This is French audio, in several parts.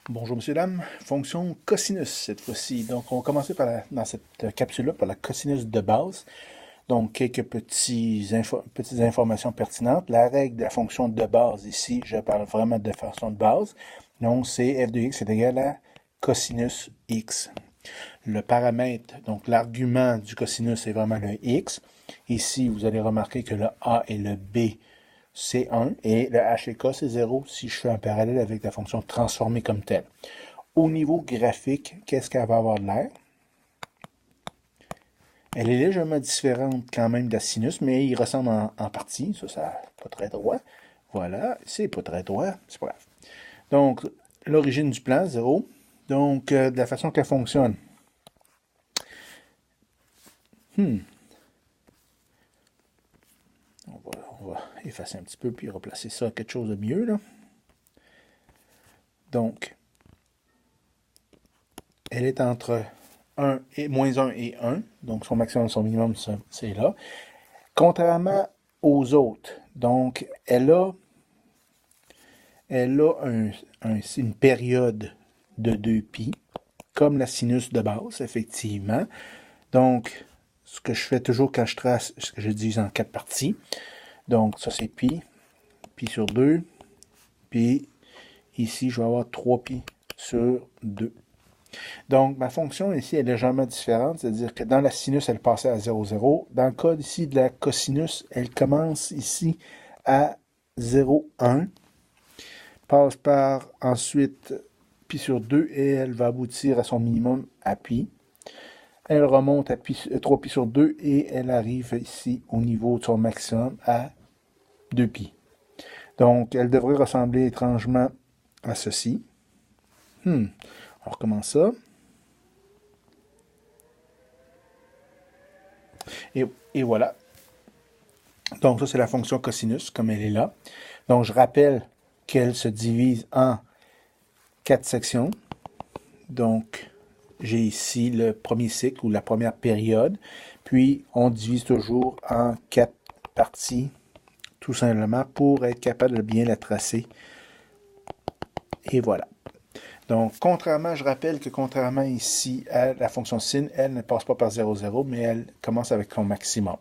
Bonjour, monsieur, dame. Fonction cosinus cette fois-ci. Donc, on va commencer dans cette capsule-là par la cosinus de base. Donc, quelques petites informations pertinentes. La règle de la fonction de base ici, je parle vraiment de fonction de base. Donc, c'est f de x est égal à cosinus x. Le paramètre, donc l'argument du cosinus est vraiment le x. Ici, vous allez remarquer que le a et le b c'est 1 et le h et k c'est 0 si je fais un parallèle avec la fonction transformée comme telle. Au niveau graphique, qu'est-ce qu'elle va avoir de l'air? Elle est légèrement différente quand même de la sinus, mais il ressemble en partie. Ça, pas très droit. Voilà, c'est pas très droit, c'est pas grave. Donc, l'origine du plan, 0. Donc, de la façon qu'elle fonctionne. On va effacer un petit peu puis replacer ça à quelque chose de mieux, là. Donc, elle est entre 1 et moins 1 et 1. Donc, son maximum, son minimum, c'est là. Contrairement aux autres, donc, une période de 2π, comme la sinus de base, effectivement. Donc, ce que je fais toujours quand je trace, ce que je divise en 4 parties. Donc, ça, c'est pi, pi sur 2, puis ici, je vais avoir 3π sur 2. Donc, ma fonction ici est légèrement différente, c'est-à-dire que dans la sinus, elle passait à 0, 0. Dans le cas ici de la cosinus, elle commence ici à 0, 1, passe par ensuite pi sur 2 et elle va aboutir à son minimum à pi. Elle remonte à 3π sur 2 et elle arrive ici au niveau de son maximum à 2π. Donc, elle devrait ressembler étrangement à ceci. On recommence ça. Et voilà. Donc, ça, c'est la fonction cosinus, comme elle est là. Donc, je rappelle qu'elle se divise en 4 sections. Donc, j'ai ici le premier cycle ou la première période. Puis, on divise toujours en 4 parties, tout simplement, pour être capable de bien la tracer. Et voilà. Donc, je rappelle que contrairement ici à la fonction sin, elle ne passe pas par 0, 0, mais elle commence avec son maximum.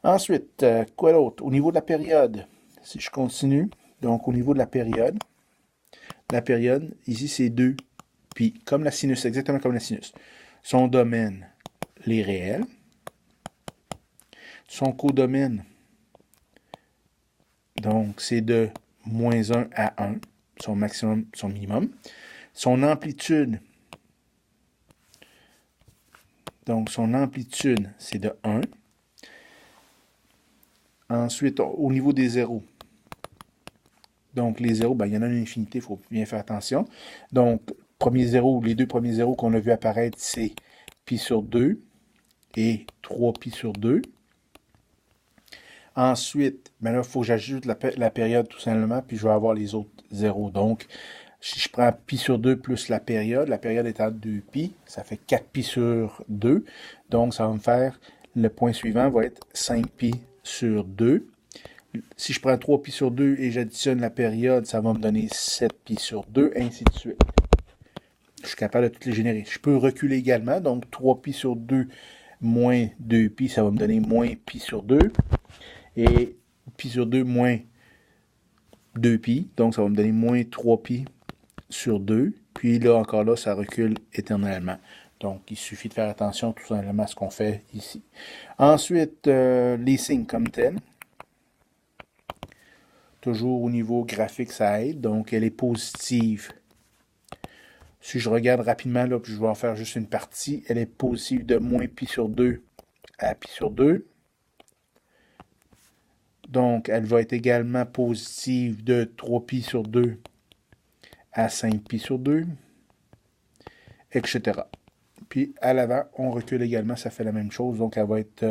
Ensuite, quoi d'autre? Au niveau de la période, si je continue, donc au niveau de la période, ici c'est 2 pi, comme la sinus, exactement comme la sinus. Son domaine, les réels. Son codomaine, donc c'est de moins 1 à 1, son maximum, son minimum. Son amplitude, donc son amplitude, c'est de 1. Ensuite, au niveau des zéros, donc les zéros, ben, il y en a une infinité, il faut bien faire attention. Donc, les deux premiers zéros qu'on a vu apparaître, c'est pi sur 2 et 3π sur 2. Ensuite, ben là, il faut que j'ajoute la période tout simplement, puis je vais avoir les autres zéros. Donc, si je prends pi sur 2 plus la période est à 2π, ça fait 4π sur 2. Donc, ça va me faire, le point suivant va être 5π sur 2. Si je prends 3π sur 2 et j'additionne la période, ça va me donner 7π sur 2, ainsi de suite. Je suis capable de toutes les générer. Je peux reculer également, donc 3π sur 2 moins 2π, ça va me donner moins π sur 2. Et π sur 2 moins 2π, donc ça va me donner moins 3π sur 2. Puis là, encore là, ça recule éternellement. Donc, il suffit de faire attention tout simplement à ce qu'on fait ici. Ensuite, les signes comme tels. Toujours au niveau graphique, ça aide. Donc, elle est positive. Si je regarde rapidement, là, puis je vais en faire juste une partie, elle est positive de moins π sur 2 à π sur 2. Donc, elle va être également positive de 3π sur 2 à 5π sur 2, etc. Puis, à l'avant, on recule également, ça fait la même chose. Donc, elle va être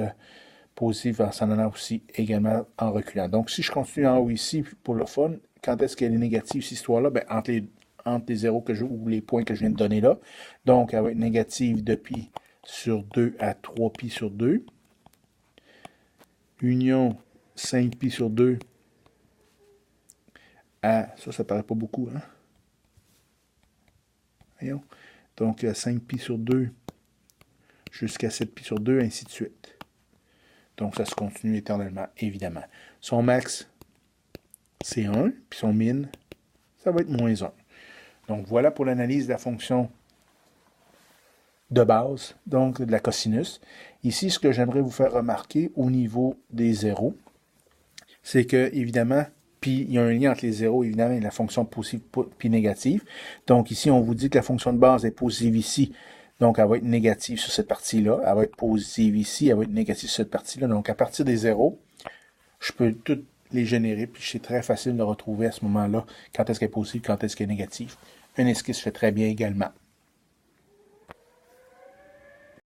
positive en s'en allant aussi également en reculant. Donc, si je continue en haut ici, pour le fun, quand est-ce qu'elle est négative, cette histoire-là? Ben, entre les zéros ou les points que je viens de donner là. Donc, elle va être négative de π sur 2 à 3π sur 2. Union 5π sur 2 à... Ça paraît pas beaucoup, hein? Voyons. Donc, 5π sur 2 jusqu'à 7π sur 2, ainsi de suite. Donc, ça se continue éternellement, évidemment. Son max, c'est 1, puis son min, ça va être moins 1. Donc, voilà pour l'analyse de la fonction de base, donc de la cosinus. Ici, ce que j'aimerais vous faire remarquer au niveau des zéros, c'est que, évidemment, puis il y a un lien entre les zéros, évidemment, et la fonction positive puis négative. Donc, ici, on vous dit que la fonction de base est positive ici. Donc, elle va être négative sur cette partie-là. Elle va être positive ici. Elle va être négative sur cette partie-là. Donc, à partir des zéros, je peux toutes les générer. Puis, c'est très facile de retrouver à ce moment-là quand est-ce qu'elle est positive, quand est-ce qu'elle est négative. Une esquisse fait très bien également.